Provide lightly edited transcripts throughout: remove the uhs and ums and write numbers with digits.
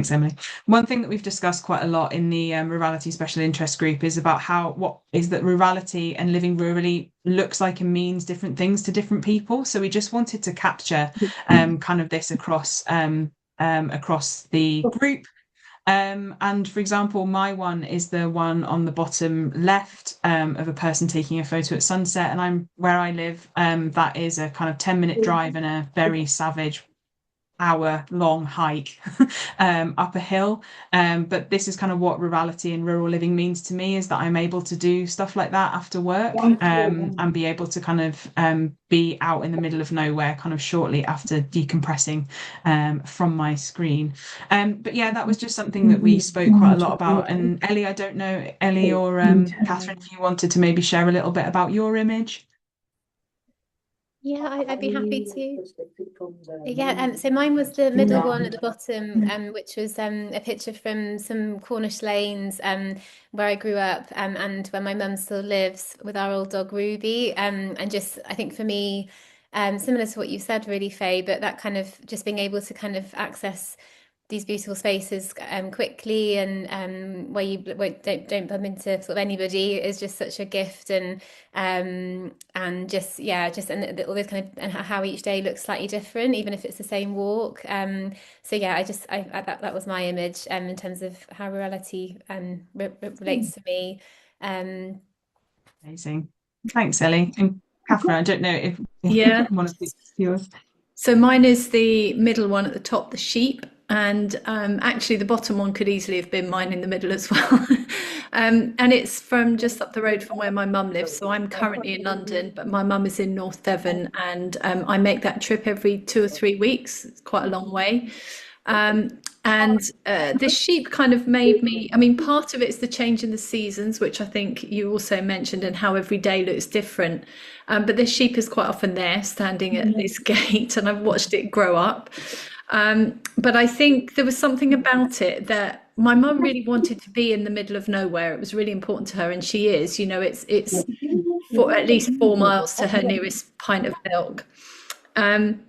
Thanks, Emily. One thing that we've discussed quite a lot in the rurality special interest group is about how what is that rurality and living rurally looks like and means different things to different people. So we just wanted to capture kind of this across the group. And for example, my one is the one on the bottom left of a person taking a photo at sunset. And I'm where I live. That is a kind of 10-minute drive and a very savage hour-long hike up a hill. But this is kind of what rurality and rural living means to me, is that I'm able to do stuff like that after work, and be able to kind of be out in the middle of nowhere kind of shortly after decompressing from my screen. But yeah, that was just something that we spoke quite a lot about. And Ellie, I don't know, Ellie or Catherine, if you wanted to maybe share a little bit about your image. Yeah, I'd be happy to. Yeah, so mine was the middle one at the bottom, which was a picture from some Cornish lanes where I grew up, and where my mum still lives with our old dog Ruby. And just I think for me, similar to what you said, really, Faye, but that kind of just being able to kind of access these beautiful spaces quickly, and where you don't bump into sort of anybody is just such a gift. And just yeah, just and all this kind of, and how each day looks slightly different, even if it's the same walk. So yeah, that was my image in terms of how rurality relates to me. um Amazing. Thanks, Ellie. And Catherine, I don't know if Yeah. one of these is yours. So mine is the middle one at the top, the sheep, and actually the bottom one could easily have been mine in the middle as well. And it's from just up the road from where my mum lives. So I'm currently in London, but my mum is in North Devon, and I make that trip every 2 or 3 weeks. It's quite a long way. And this sheep kind of made me, I mean, part of it's the change in the seasons, which I think you also mentioned, and how every day looks different. But this sheep is quite often there standing at this gate, and I've watched it grow up. But I think there was something about it that my mum really wanted to be in the middle of nowhere. It was really important to her, and she is, it's for at least 4 miles to her nearest pint of milk. Um,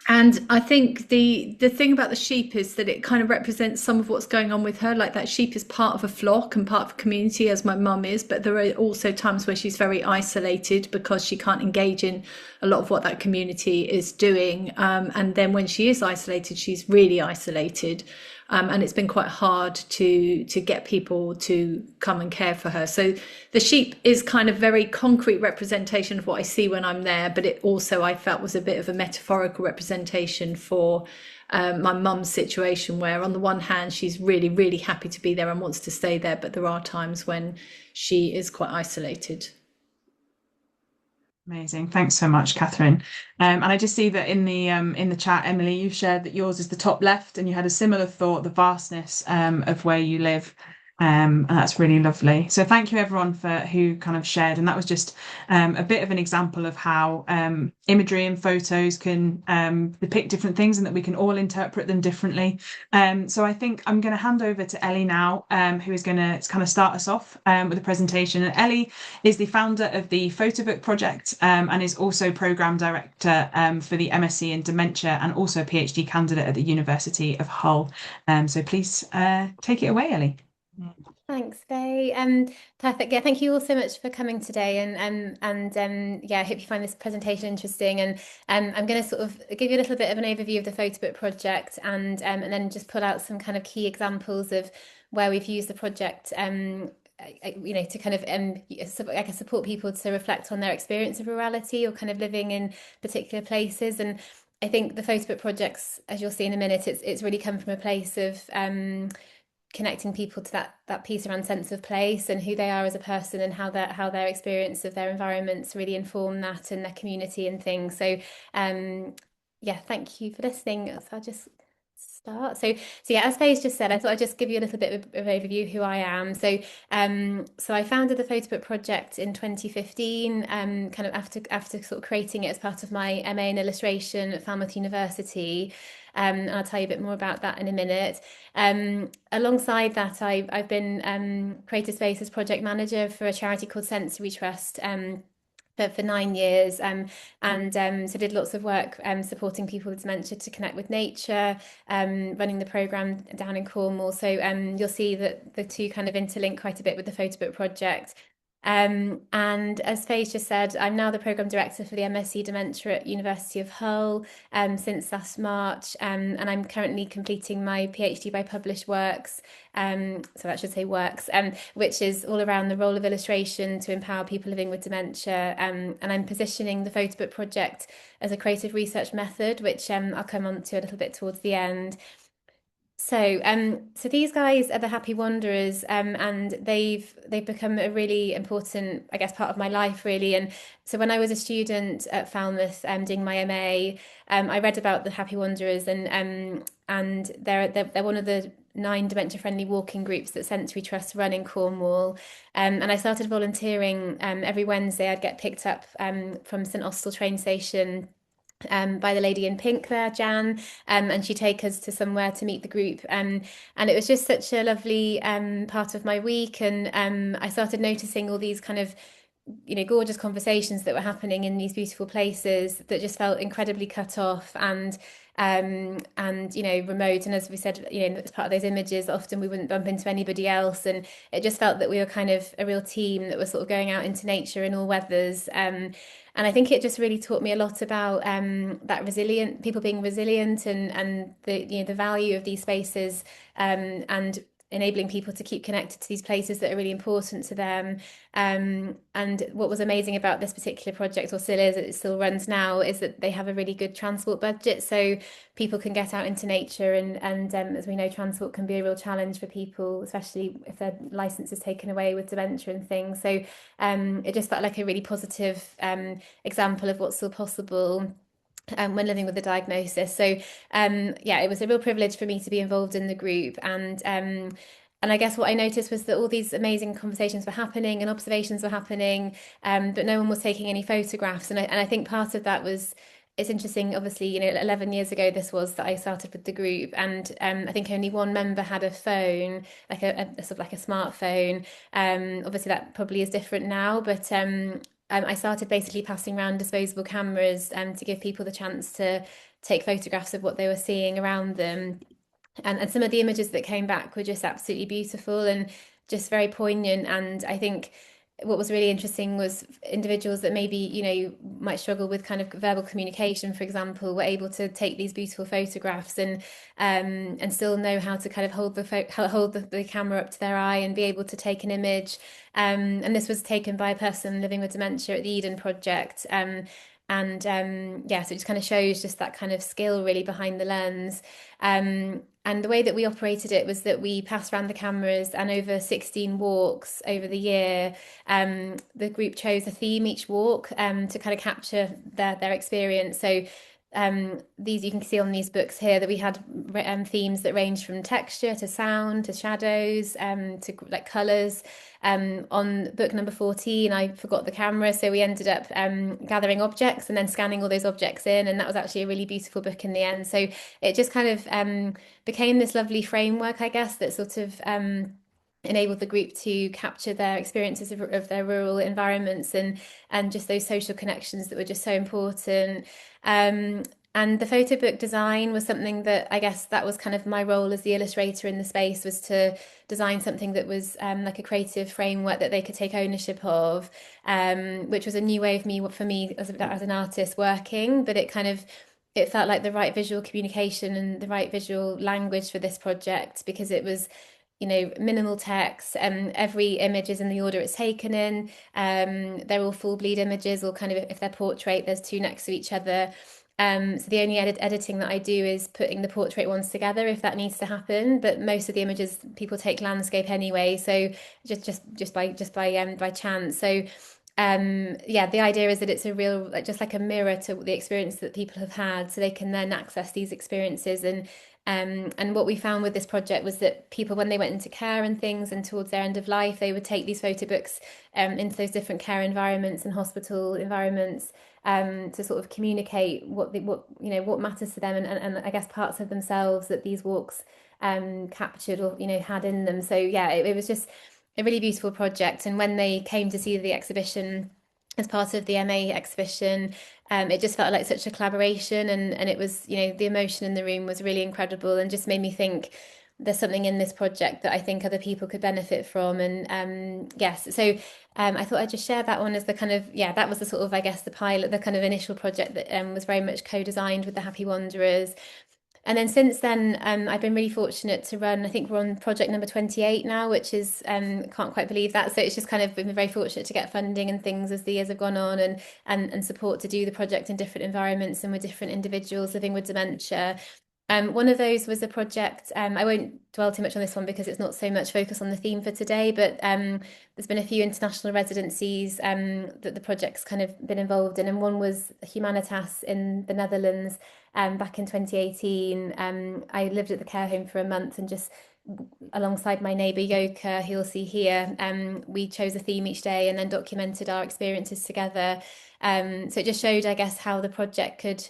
and I think the thing about the sheep is that it kind of represents some of what's going on with her. Like, that sheep is part of a flock and part of a community, as my mum is, but there are also times where she's very isolated because she can't engage in a lot of what that community is doing. And then when she is isolated, she's really isolated. And it's been quite hard to get people to come and care for her. So the sheep is kind of very concrete representation of what I see when I'm there, but it also, I felt, was a bit of a metaphorical representation for my mum's situation, where on the one hand she's really, really happy to be there and wants to stay there, but there are times when she is quite isolated. Amazing. Thanks so much, Catherine. And I just see that in the chat, Emily, you've shared that yours is the top left, and you had a similar thought, the vastness of where you live. And that's really lovely. So thank you everyone for who kind of shared. And that was just a bit of an example of how imagery and photos can depict different things, and that we can all interpret them differently. So I think I'm going to hand over to Ellie now, who is going to kind of start us off with a presentation. And Ellie is the founder of the Photobook Project, and is also Programme Director for the MSc in Dementia, and also a PhD candidate at the University of Hull. So please take it away, Ellie. Thanks, Faye. Perfect. Yeah, thank you all so much for coming today, and yeah, I hope you find this presentation interesting. And I'm going to sort of give you a little bit of an overview of the Photobook project, and then just pull out some kind of key examples of where we've used the project, to kind of I guess support people to reflect on their experience of rurality, or kind of living in particular places. And I think the Photobook projects, as you'll see in a minute, it's really come from a place of connecting people to that piece around sense of place and who they are as a person, and how their experience of their environments really inform that and their community and things. So yeah, thank you for listening. So I'll just start. So yeah, as Faye's just said, I thought I'd just give you a little bit of overview of who I am. So I founded the Photobook Project in 2015, kind of after sort of creating it as part of my MA in illustration at Falmouth University. And I'll tell you a bit more about that in a minute. Alongside that, I've been Creative Spaces project manager for a charity called Sensory Trust, for for 9 years, so did lots of work supporting people with dementia to connect with nature, running the programme down in Cornwall. So you'll see that the two kind of interlink quite a bit with the Photobook project. And as Faye just said, I'm now the programme director for the MSc Dementia at University of Hull since last March, and I'm currently completing my PhD by published works, so that should say works, which is all around the role of illustration to empower people living with dementia, and I'm positioning the Photobook project as a creative research method, which I'll come on to a little bit towards the end. So these guys are the Happy Wanderers, and they've become a really important, I guess, part of my life, really. And so when I was a student at Falmouth, doing my MA, I read about the Happy Wanderers, and they're one of the 9 dementia-friendly walking groups that Sensory Trust run in Cornwall. And I started volunteering. Every Wednesday I'd get picked up from St Austell train station by the lady in pink there, Jan, and she'd take us to somewhere to meet the group, and it was just such a lovely part of my week, and I started noticing all these kind of, you know, gorgeous conversations that were happening in these beautiful places that just felt incredibly cut off and you know, remote. And as we said, you know, as part of those images, often we wouldn't bump into anybody else, and it just felt that we were kind of a real team that was sort of going out into nature in all weathers. And I think it just really taught me a lot about that resilient people being resilient, and the, you know, the value of these spaces, and enabling people to keep connected to these places that are really important to them. And what was amazing about this particular project, or still is, it still runs now, is that they have a really good transport budget, so people can get out into nature, and as we know, transport can be a real challenge for people, especially if their license is taken away with dementia and things. So it just felt like a really positive example of what's still possible when living with a diagnosis. So yeah, it was a real privilege for me to be involved in the group, and I guess what I noticed was that all these amazing conversations were happening and observations were happening, but no one was taking any photographs. And I think part of that was, it's interesting, obviously, you know, 11 years ago this was that I started with the group, and I think only one member had a phone, like a sort of like a smartphone. Obviously that probably is different now, but I started basically passing around disposable cameras to give people the chance to take photographs of what they were seeing around them. And some of the images that came back were just absolutely beautiful and just very poignant. And I think what was really interesting was individuals that maybe, you know, might struggle with kind of verbal communication, for example, were able to take these beautiful photographs and still know how to kind of hold the camera up to their eye and be able to take an image. And this was taken by a person living with dementia at the Eden Project. Yeah, so it just kind of shows just that kind of skill really behind the lens. And the way that we operated it was that we passed around the cameras, and over 16 walks over the year, the group chose a theme each walk to kind of capture their experience. So these, you can see on these books here that we had themes that range from texture to sound to shadows to like colours. On book number 14, I forgot the camera, so we ended up gathering objects and then scanning all those objects in, and that was actually a really beautiful book in the end. So it just kind of became this lovely framework, I guess, that sort of enabled the group to capture their experiences of their rural environments and just those social connections that were just so important. And the photo book design was something that, I guess, that was kind of my role as the illustrator in the space, was to design something that was like a creative framework that they could take ownership of, which was a new way for me as an artist working, but it felt like the right visual communication and the right visual language for this project, because it was, you know, minimal text, and every image is in the order it's taken in. They're all full bleed images, or kind of, if they're portrait, there's two next to each other. So the only editing that I do is putting the portrait ones together if that needs to happen. But most of the images people take landscape anyway, so just by chance. So yeah, the idea is that it's a real, like, just like a mirror to the experience that people have had, so they can then access these experiences. And what we found with this project was that people, when they went into care and things and towards their end of life, they would take these photo books into those different care environments and hospital environments to sort of communicate what matters to them, and I guess parts of themselves that these walks captured, or, you know, had in them. So yeah, it was just a really beautiful project. And when they came to see the exhibition as part of the MA exhibition. It just felt like such a collaboration, and it was, you know, the emotion in the room was really incredible and just made me think there's something in this project that I think other people could benefit from. And yes, so I thought I'd just share that one as the kind of, yeah, that was the sort of, I guess, the pilot, the kind of initial project that was very much co-designed with the Happy Wanderers. And then since then, I've been really fortunate to run, I think we're on project number 28 now, which is, can't quite believe that. So it's just kind of been very fortunate to get funding and things as the years have gone on, and support to do the project in different environments and with different individuals living with dementia. One of those was a project, I won't dwell too much on this one because it's not so much focus on the theme for today, but there's been a few international residencies that the project's kind of been involved in, and one was Humanitas in the Netherlands back in 2018. I lived at the care home for a month, and just alongside my neighbour Yoka, who you'll see here, we chose a theme each day and then documented our experiences together. So it just showed, I guess, how the project could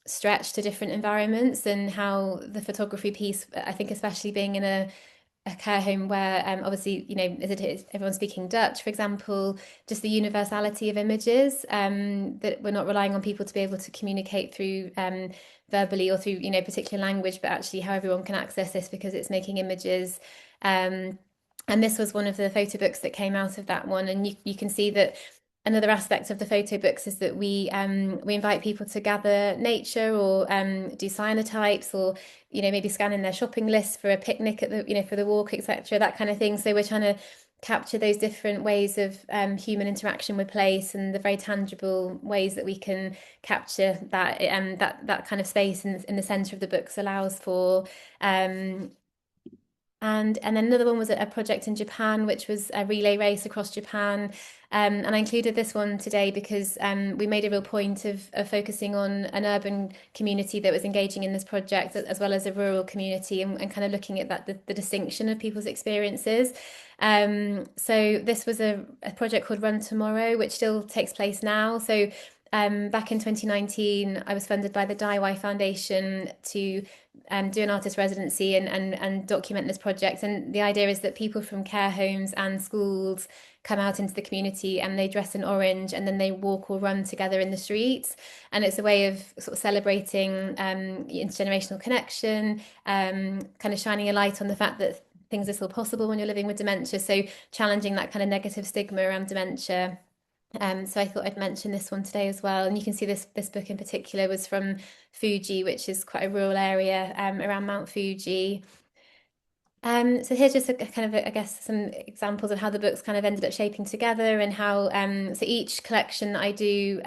stretch to different environments, and how the photography piece, I think, especially being in a care home where obviously, you know, as it is, everyone's speaking Dutch, for example, just the universality of images, that we're not relying on people to be able to communicate through verbally or through, you know, particular language, but actually how everyone can access this because it's making images. And this was one of the photo books that came out of that one, and you can see that another aspect of the photo books is that we invite people to gather nature, or do cyanotypes, or, you know, maybe scan in their shopping list for a picnic at the, you know, for the walk, etc., that kind of thing. So we're trying to capture those different ways of human interaction with place, and the very tangible ways that we can capture that that kind of space in the center of the books allows for. And then another one was a project in Japan, which was a relay race across Japan. And I included this one today because we made a real point of focusing on an urban community that was engaging in this project, as well as a rural community, and kind of looking at that, the distinction of people's experiences. So this was a project called Run Tomorrow, which still takes place now. So back in 2019, I was funded by the DIY Foundation to do an artist residency and document this project. And the idea is that people from care homes and schools come out into the community, and they dress in orange, and then they walk or run together in the streets. And it's a way of sort of celebrating intergenerational connection, kind of shining a light on the fact that things are still possible when you're living with dementia. So challenging that kind of negative stigma around dementia. So I thought I'd mention this one today as well. And you can see this book in particular was from Fuji, which is quite a rural area around Mount Fuji. So here's just a kind of, I guess, some examples of how the books kind of ended up shaping together, and how so each collection that I do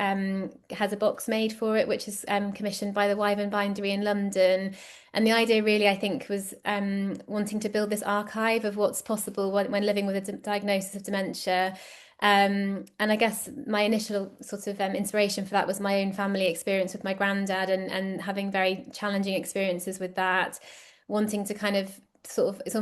has a box made for it, which is commissioned by the Wyvern Bindery in London. And the idea really, I think, was wanting to build this archive of what's possible when living with a diagnosis of dementia. And I guess my initial sort of inspiration for that was my own family experience with my granddad, and having very challenging experiences with that, wanting to kind of sort of, it's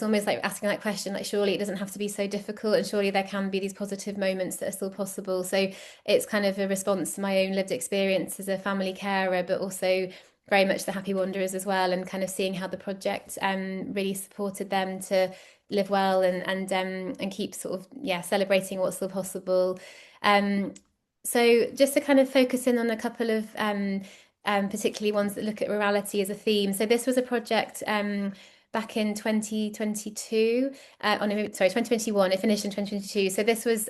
almost like asking that question, like, surely it doesn't have to be so difficult, and surely there can be these positive moments that are still possible. So it's kind of a response to my own lived experience as a family carer, but also very much the Happy Wanderers as well, and kind of seeing how the project really supported them to live well, and keep sort of, yeah, celebrating what's still possible. So just to kind of focus in on a couple of particularly ones that look at rurality as a theme. So this was a project back in 2022, oh no, sorry, 2021, it finished in 2022. So this was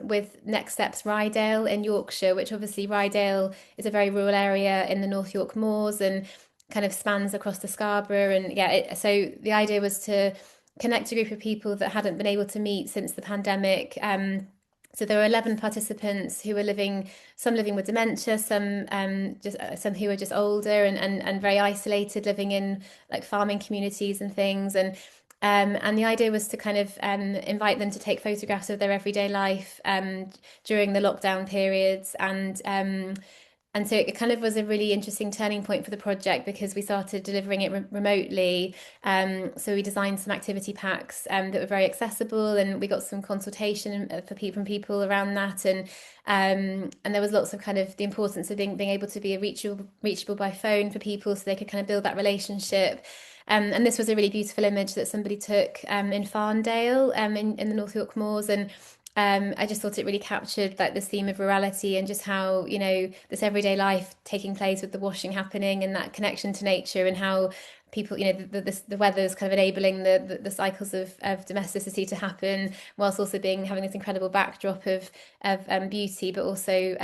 with Next Steps Rydale in Yorkshire, which obviously Rydale is a very rural area in the North York Moors, and kind of spans across the Scarborough. And yeah, so the idea was to connect a group of people that hadn't been able to meet since the pandemic. So there were 11 participants who were some living with dementia, some some who were just older and very isolated, living in like farming communities and things. And the idea was to kind of invite them to take photographs of their everyday life during the lockdown periods. And so it kind of was a really interesting turning point for the project, because we started delivering it remotely. So we designed some activity packs that were very accessible, and we got some consultation from people around that. And there was lots of kind of the importance of being able to be reachable by phone for people, so they could kind of build that relationship. And this was a really beautiful image that somebody took in Farndale in the North York Moors. And I just thought it really captured like this theme of rurality and just how, you know, this everyday life taking place with the washing happening and that connection to nature, and how people, you know, the weather is kind of enabling the cycles of domesticity to happen, whilst also having this incredible backdrop of beauty, but also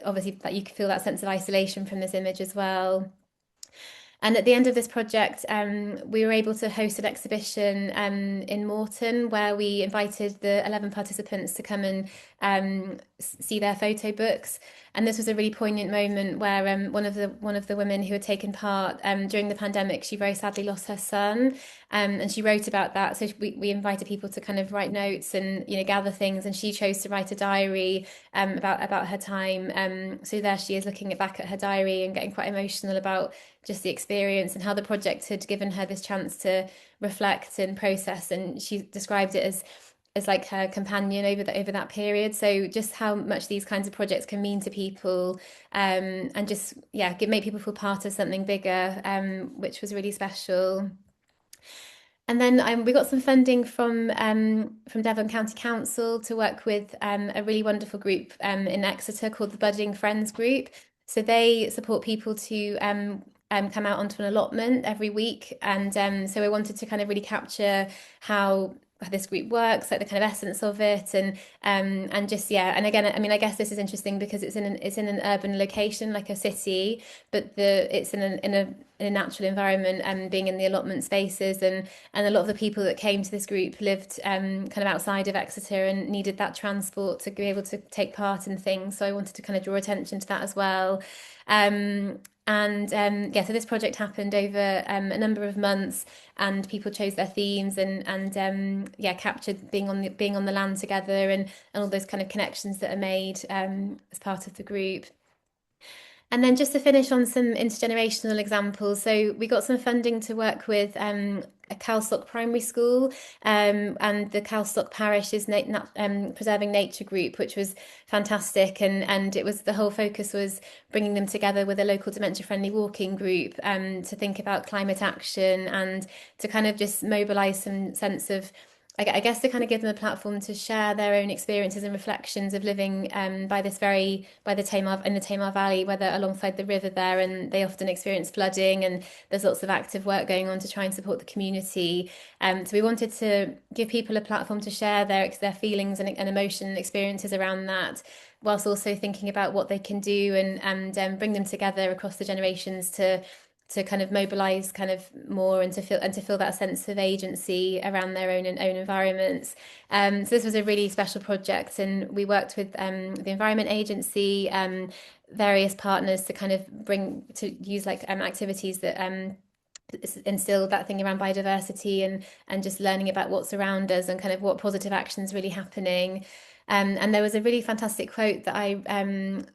obviously that you can feel that sense of isolation from this image as well. And at the end of this project, we were able to host an exhibition in Morton, where we invited the 11 participants to come and see their photo books. And this was a really poignant moment where one of the women who had taken part during the pandemic, she very sadly lost her son, and she wrote about that. So we invited people to kind of write notes and, you know, gather things, and she chose to write a diary about her time. So there she is, looking back at her diary and getting quite emotional about just the experience and how the project had given her this chance to reflect and process. And she described it as like her companion over that period. So just how much these kinds of projects can mean to people, and just make people feel part of something bigger, which was really special. And then we got some funding from Devon County Council to work with a really wonderful group in Exeter called the Budding Friends Group. So they support people to come out onto an allotment every week, and so we wanted to kind of really capture how this group works, like the kind of essence of it, and just and again, I mean, I guess this is interesting because it's in an urban location like a city, but it's in a natural environment, and being in the allotment spaces, and a lot of the people that came to this group lived kind of outside of Exeter and needed that transport to be able to take part in things. So I wanted to kind of draw attention to that as well. So this project happened over a number of months, and people chose their themes and captured being on the land together, and all those kind of connections that are made as part of the group. And then just to finish on some intergenerational examples, so we got some funding to work with a Calstock primary school, and the Calstock Parish's Preserving Nature group, which was fantastic. And it was, the whole focus was bringing them together with a local dementia-friendly walking group to think about climate action, and to kind of just mobilise some sense of, I guess, to kind of give them a platform to share their own experiences and reflections of living by the Tamar Valley, where they're alongside the river there, and they often experience flooding, and there's lots of active work going on to try and support the community. So we wanted to give people a platform to share their feelings and emotion and experiences around that, whilst also thinking about what they can do and bring them together across the generations to kind of mobilize kind of more, and to feel that sense of agency around their own environments. So this was a really special project, and we worked with the Environment Agency, various partners to kind of use like activities that instill that thing around biodiversity and just learning about what's around us and kind of what positive action's really happening. And there was a really fantastic quote that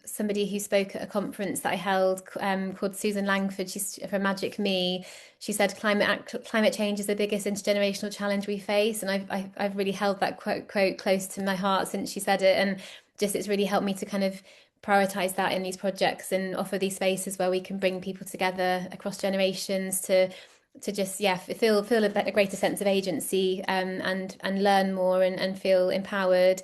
somebody who spoke at a conference that I held, called Susan Langford. She's from Magic Me. She said, "Climate change is the biggest intergenerational challenge we face," and I've really held that quote close to my heart since she said it, and just it's really helped me to kind of prioritize that in these projects and offer these spaces where we can bring people together across generations to just feel a greater sense of agency, and learn more and feel empowered.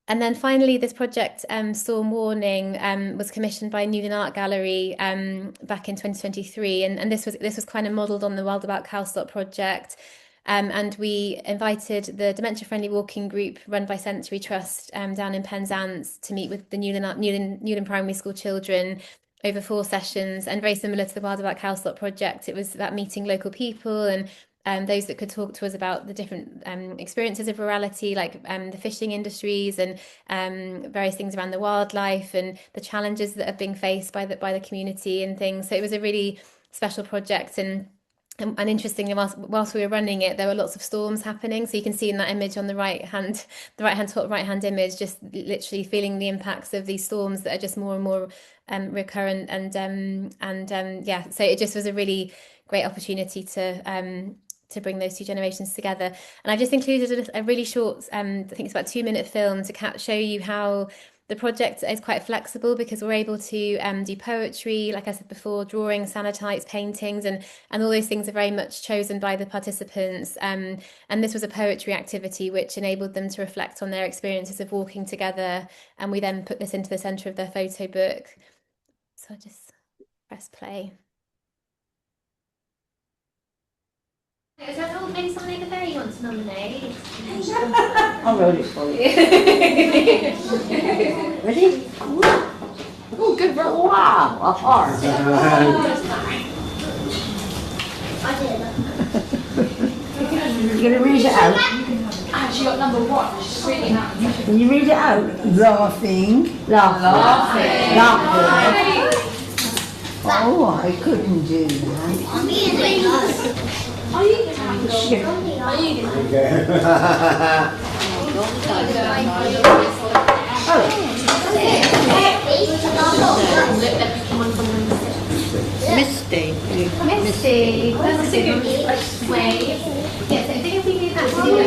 And then finally, this project, Storm Warning, was commissioned by Newlyn Art Gallery back in 2023, and this was kind of modelled on the Wild About Calstock project. And we invited the dementia-friendly walking group run by Sensory Trust down in Penzance to meet with the Newlyn Primary School children over 4 sessions. And very similar to the Wild About Calstock project, it was about meeting local people and those that could talk to us about the different experiences of rurality, like the fishing industries and various things around the wildlife and the challenges that are being faced by the community and things. So it was a really special project, and interestingly, whilst we were running it, there were lots of storms happening. So you can see in that image on the right hand image, just literally feeling the impacts of these storms that are just more and more recurrent. So it just was a really great opportunity to bring those 2 generations together. And I've just included a really short, I think it's about 2-minute film to show you how the project is quite flexible because we're able to do poetry, like I said before, drawing, cyanotypes, paintings, and all those things are very much chosen by the participants. And this was a poetry activity which enabled them to reflect on their experiences of walking together, and we then put this into the centre of their photo book. So I'll just press play. Is that all based on the Bay you want to nominate? I wrote it for you. Ready? Oh, good roll. Wow, a heart. I did. You're going to read it out? Ah, she got number 1. She's reading out. Can you read it out? Laughing. Laughing. Laughing. Oh, I couldn't do that. Are you going to Are you going Misty. Misty. That's a good way. Yes, I think if we do that, we do it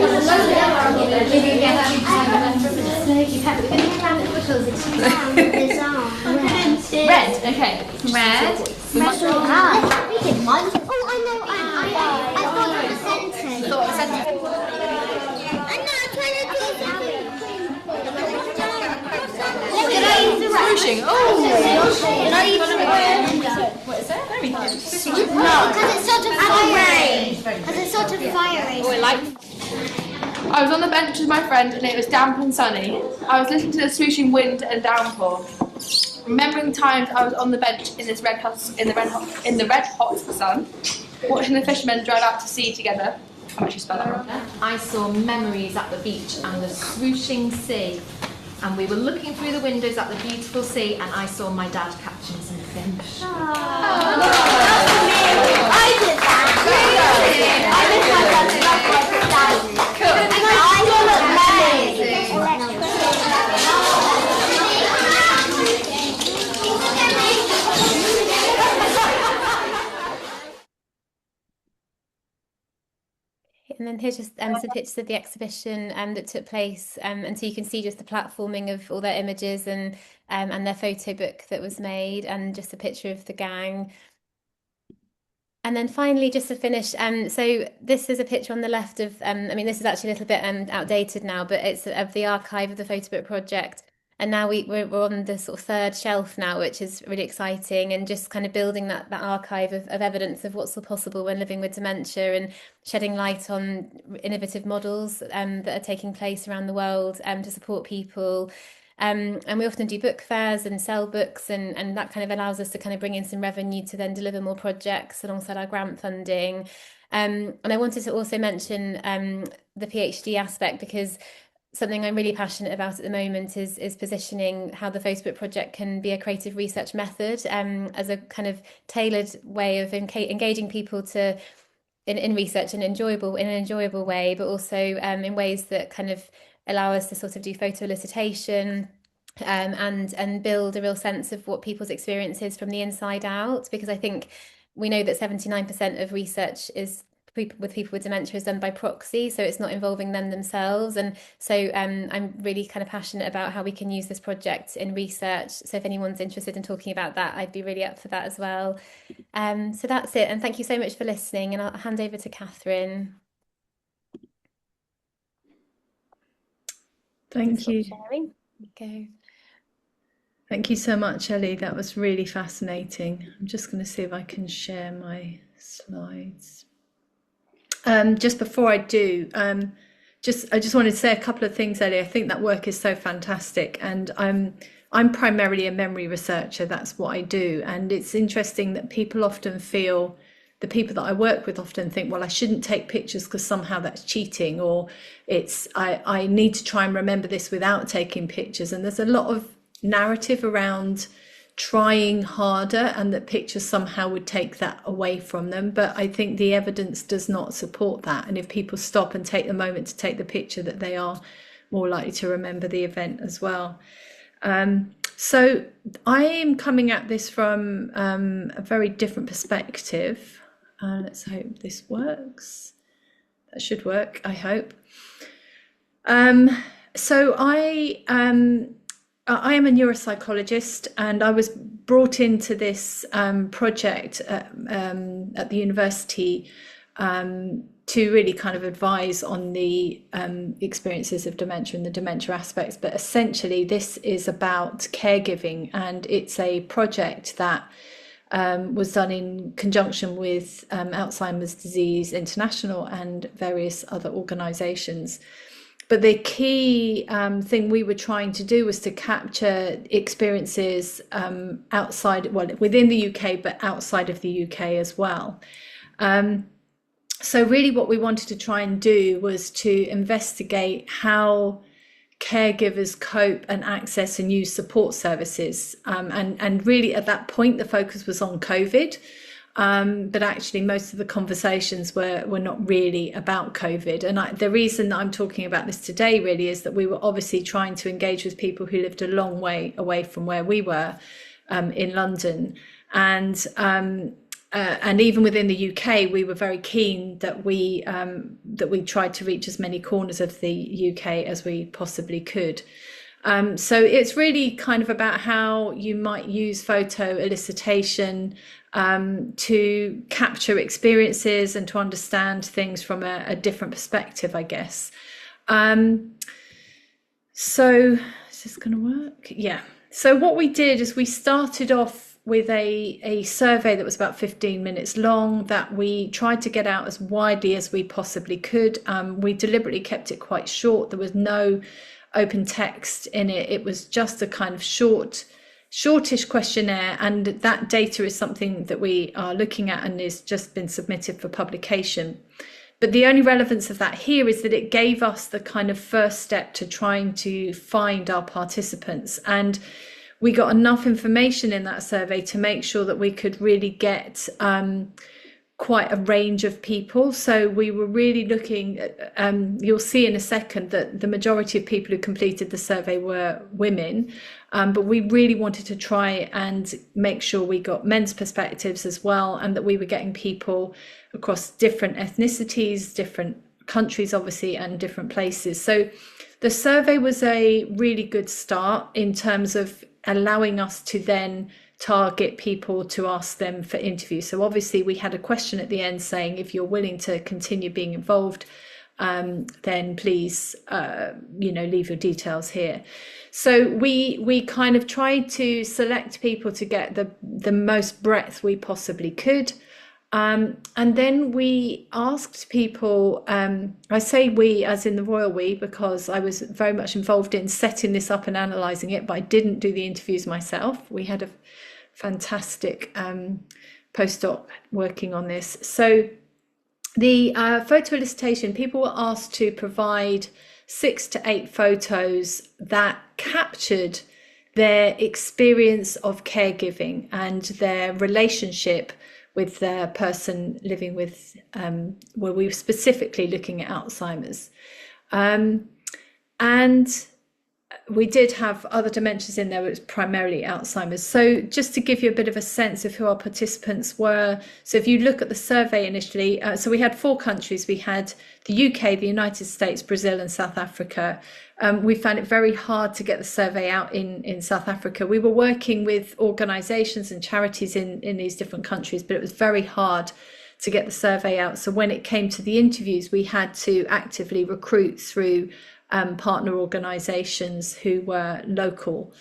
red, okay. Red. We did mine. Oh, I know. I thought it was sentence. I know. I'm trying to do Did I use the red? Swooshing. Oh. Did I use the red? What is that? Very good. No, because it's sort of fiery. Because it's sort of fiery. Oh, I like. I was on the bench with my friend and it was damp and sunny. I was listening to the swooshing wind and downpour. Remembering times I was on the bench in this red hot sun, watching the fishermen drive out to sea together. How much you spell that wrong? I saw memories at the beach and the swooshing sea, and we were looking through the windows at the beautiful sea, and I saw my dad catching some fish. I did that. I did my dad. Cool. And I look amazing. And then here's just some pictures of the exhibition that took place, and so you can see just the platforming of all their images and their photo book that was made, and just a picture of the gang. And then finally, just to finish, so this is a picture on the left of, I mean, this is actually a little bit outdated now, but it's of the archive of the Photobook Project. And now we're on the sort of third shelf now, which is really exciting, and just kind of building that archive of evidence of what's possible when living with dementia, and shedding light on innovative models that are taking place around the world to support people. And we often do book fairs and sell books, and that kind of allows us to kind of bring in some revenue to then deliver more projects alongside our grant funding. And I wanted to also mention the PhD aspect, because something I'm really passionate about at the moment is positioning how the Photobook Project can be a creative research method as a kind of tailored way of engaging people in research in an enjoyable way, but also in ways that kind of allow us to sort of do photo elicitation and build a real sense of what people's experience is from the inside out, because I think we know that 79% of research is with people with dementia is done by proxy, so it's not involving them themselves. And so I'm really kind of passionate about how we can use this project in research. So if anyone's interested in talking about that, I'd be really up for that as well. So that's it, and thank you so much for listening, and I'll hand over to Catherine. Thank you. Sharing. Go. Thank you so much, Ellie. That was really fascinating. I'm just going to see if I can share my slides. Just before I do, I just wanted to say a couple of things, Ellie. I think that work is so fantastic, and I'm primarily a memory researcher. That's what I do, and it's interesting that people often feel, the people that I work with often think, well, I shouldn't take pictures because somehow that's cheating, or I need to try and remember this without taking pictures. And there's a lot of narrative around trying harder, and that pictures somehow would take that away from them. But I think the evidence does not support that. And if people stop and take the moment to take the picture, that they are more likely to remember the event as well. So I am coming at this from a very different perspective. Let's hope this works. That should work, I hope. So I am a neuropsychologist, and I was brought into this project at the university to really kind of advise on the experiences of dementia and the dementia aspects. But essentially, this is about caregiving, and it's a project that was done in conjunction with Alzheimer's Disease International and various other organisations. But the key thing we were trying to do was to capture experiences outside, well, within the UK, but outside of the UK as well. So really what we wanted to try and do was to investigate how caregivers cope and access and use support services. And really at that point, the focus was on COVID. But actually most of the conversations were not really about COVID. And the reason that I'm talking about this today really is that we were obviously trying to engage with people who lived a long way away from where we were in London. And even within the UK, we were very keen that we tried to reach as many corners of the UK as we possibly could. So it's really kind of about how you might use photo elicitation to capture experiences and to understand things from a different perspective, I guess. So is this going to work? Yeah. So what we did is we started off with a survey that was about 15 minutes long that we tried to get out as widely as we possibly could. We deliberately kept it quite short. There was no open text in it. It was just a kind of shortish questionnaire, and that data is something that we are looking at and is just been submitted for publication. But the only relevance of that here is that it gave us the kind of first step to trying to find our participants, and we got enough information in that survey to make sure that we could really get quite a range of people. So we were really looking at, you'll see in a second that the majority of people who completed the survey were women, but we really wanted to try and make sure we got men's perspectives as well, and that we were getting people across different ethnicities, different countries obviously, and different places. So the survey was a really good start in terms of allowing us to then target people to ask them for interviews. So obviously we had a question at the end saying, if you're willing to continue being involved, then please, leave your details here. So we kind of tried to select people to get the most breadth we possibly could. And then we asked people, I say we as in the royal we, because I was very much involved in setting this up and analysing it, but I didn't do the interviews myself. We had a fantastic postdoc working on this. So the photo elicitation, people were asked to provide 6 to 8 photos that captured their experience of caregiving and their relationship with the person living with, where we were specifically looking at Alzheimer's. And we did have other dementias in there, but it was primarily Alzheimer's. So just to give you a bit of a sense of who our participants were. So if you look at the survey initially, so we had 4 countries. We had the UK, the United States, Brazil and South Africa. We found it very hard to get the survey out in South Africa. We were working with organisations and charities in these different countries, but it was very hard to get the survey out. So when it came to the interviews, we had to actively recruit through partner organisations who were local.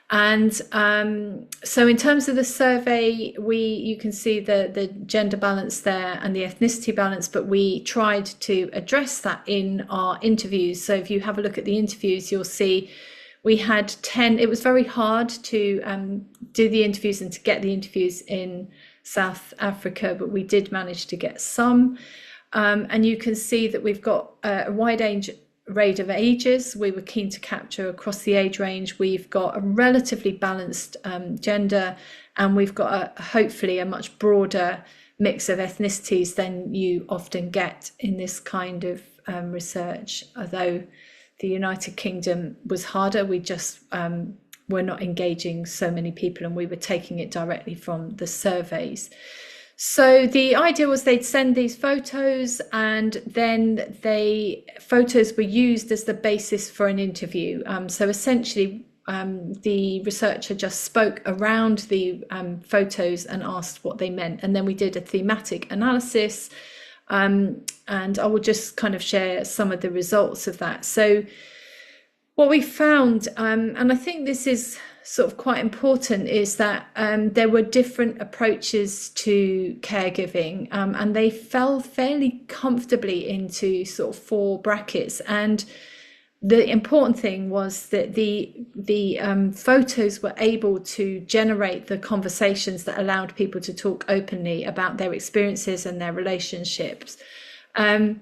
And so in terms of the survey, you can see the gender balance there and the ethnicity balance, but we tried to address that in our interviews. So if you have a look at the interviews, you'll see we had 10. It was very hard to do the interviews and to get the interviews in South Africa, but we did manage to get some. And you can see that we've got a wide range of ages. We were keen to capture across the age range. We've got a relatively balanced gender, and we've got hopefully a much broader mix of ethnicities than you often get in this kind of research. Although the United Kingdom was harder, we just were not engaging so many people, and we were taking it directly from the surveys. So the idea was they'd send these photos, and then photos were used as the basis for an interview. So essentially the researcher just spoke around the photos and asked what they meant. And then we did a thematic analysis, and I will just kind of share some of the results of that. So what we found, and I think this is sort of quite important, is that there were different approaches to caregiving, and they fell fairly comfortably into sort of 4 brackets. And the important thing was that the photos were able to generate the conversations that allowed people to talk openly about their experiences and their relationships. And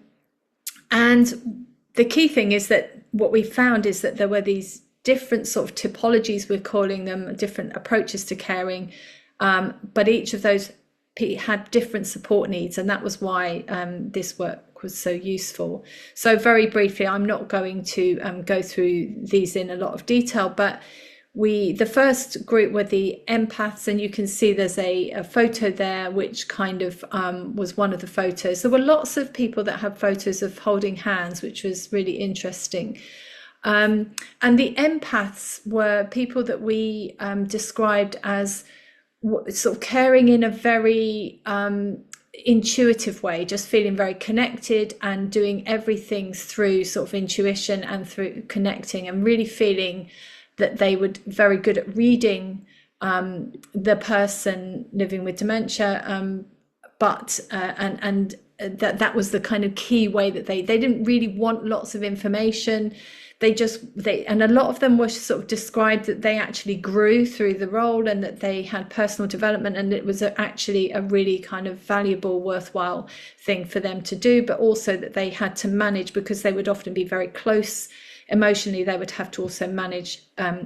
the key thing is that what we found is that there were these different sort of typologies, we're calling them, different approaches to caring, but each of those had different support needs, and that was why this work was so useful. So very briefly, I'm not going to go through these in a lot of detail, but the first group were the empaths, and you can see there's a photo there which kind of was one of the photos. There were lots of people that had photos of holding hands, which was really interesting. And the empaths were people that we described as sort of caring in a very intuitive way, just feeling very connected and doing everything through sort of intuition and through connecting, and really feeling that they were very good at reading the person living with dementia, but that was the kind of key way that they didn't really want lots of information. And a lot of them were sort of described that they actually grew through the role and that they had personal development, and it was actually a really kind of valuable, worthwhile thing for them to do, but also that they had to manage, because they would often be very close emotionally. They would have to also manage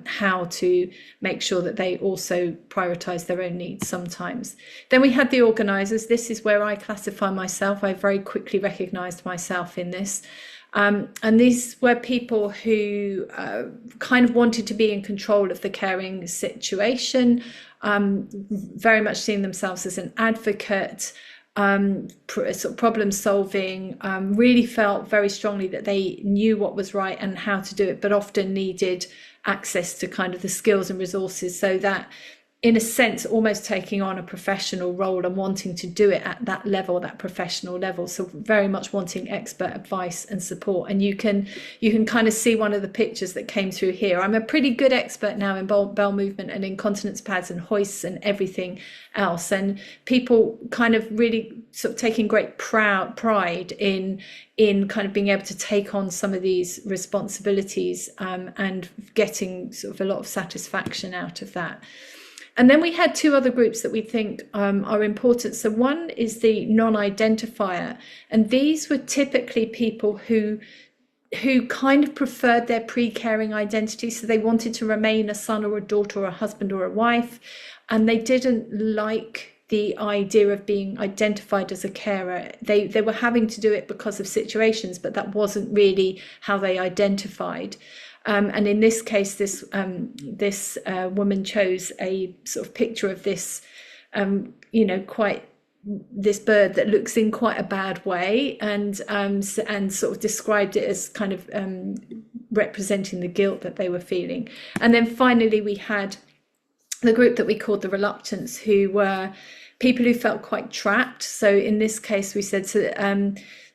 how to make sure that they also prioritize their own needs sometimes. Then we had the organizers. This is where I classify myself. I very quickly recognized myself in this. And these were people who kind of wanted to be in control of the caring situation, very much seeing themselves as an advocate, sort of problem solving, really felt very strongly that they knew what was right and how to do it, but often needed access to kind of the skills and resources, so that in a sense almost taking on a professional role and wanting to do it at that level, that professional level. So very much wanting expert advice and support. And you can kind of see one of the pictures that came through here. I'm a pretty good expert now in bowel movement and incontinence pads and hoists and everything else, and people kind of really sort of taking great pride in kind of being able to take on some of these responsibilities, and getting sort of a lot of satisfaction out of that. And then we had 2 other groups that we think are important. So one is the non-identifier, and these were typically people who kind of preferred their pre-caring identity. So they wanted to remain a son or a daughter or a husband or a wife, and they didn't like the idea of being identified as a carer. They were having to do it because of situations, but that wasn't really how they identified. And in this case, this woman chose a sort of picture of this, quite this bird that looks in quite a bad way, and sort of described it as kind of representing the guilt that they were feeling. And then finally, we had the group that we called the reluctants, who were people who felt quite trapped. So in this case, we said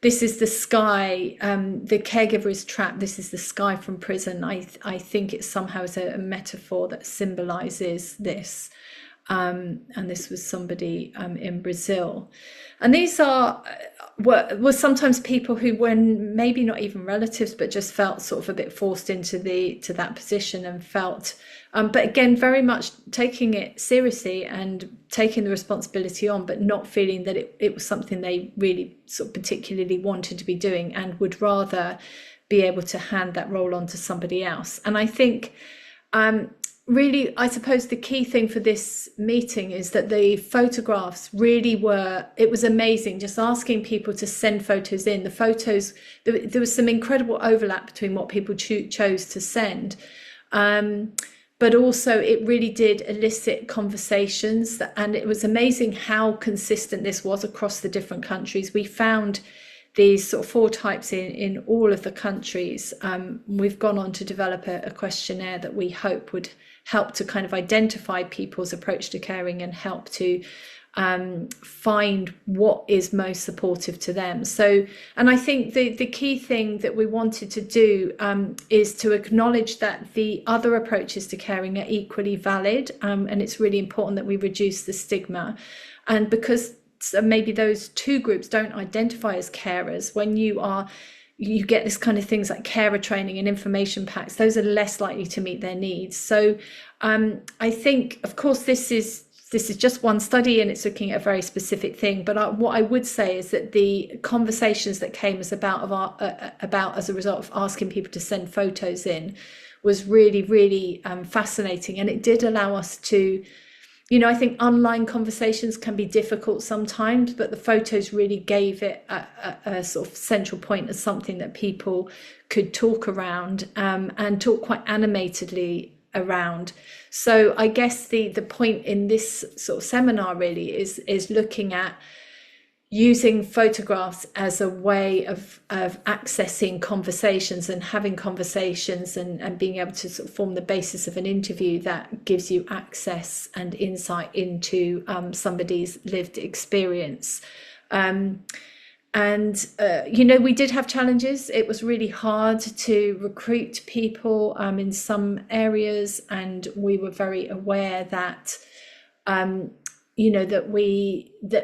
this is the sky, the caregiver is trapped. This is the sky from prison. I think it somehow is a metaphor that symbolizes this. And this was somebody in Brazil. And these were sometimes people who were maybe not even relatives, but just felt sort of a bit forced into that position, and felt, but again, very much taking it seriously and taking the responsibility on, but not feeling that it was something they really sort of particularly wanted to be doing, and would rather be able to hand that role on to somebody else. And I think really, I suppose the key thing for this meeting is that the photographs really it was amazing, just asking people to send photos in. The photos, there was some incredible overlap between what people chose to send. But also it really did elicit conversations, and it was amazing how consistent this was across the different countries. We found these sort of 4 types in all of the countries. We've gone on to develop a questionnaire that we hope would help to kind of identify people's approach to caring and help to find what is most supportive to them. So, and I think the key thing that we wanted to do is to acknowledge that the other approaches to caring are equally valid, and it's really important that we reduce the stigma. And because maybe those 2 groups don't identify as carers, when you get this kind of things like carer training and information packs, those are less likely to meet their needs. So I think, of course, this is just one study and it's looking at a very specific thing. But what I would say is that the conversations that came about as a result of asking people to send photos in was really, really fascinating. And it did allow us to, I think online conversations can be difficult sometimes, but the photos really gave it a sort of central point as something that people could talk around and talk quite animatedly around. So I guess the point in this sort of seminar really is looking at using photographs as a way of accessing conversations and having conversations and being able to sort of form the basis of an interview that gives you access and insight into somebody's lived experience. We did have challenges. It was really hard to recruit people in some areas, and we were very aware that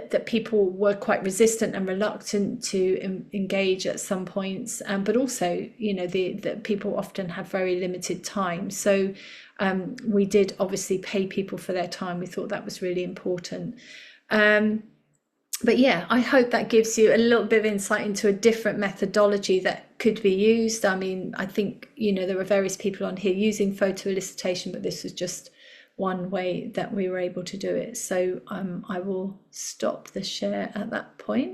that people were quite resistant and reluctant to engage at some points, but also the people often have very limited time. So we did obviously pay people for their time. We thought that was really important. But yeah, I hope that gives you a little bit of insight into a different methodology that could be used. I mean, I think, there are various people on here using photo elicitation, but this was just one way that we were able to do it. So I will stop the share at that point.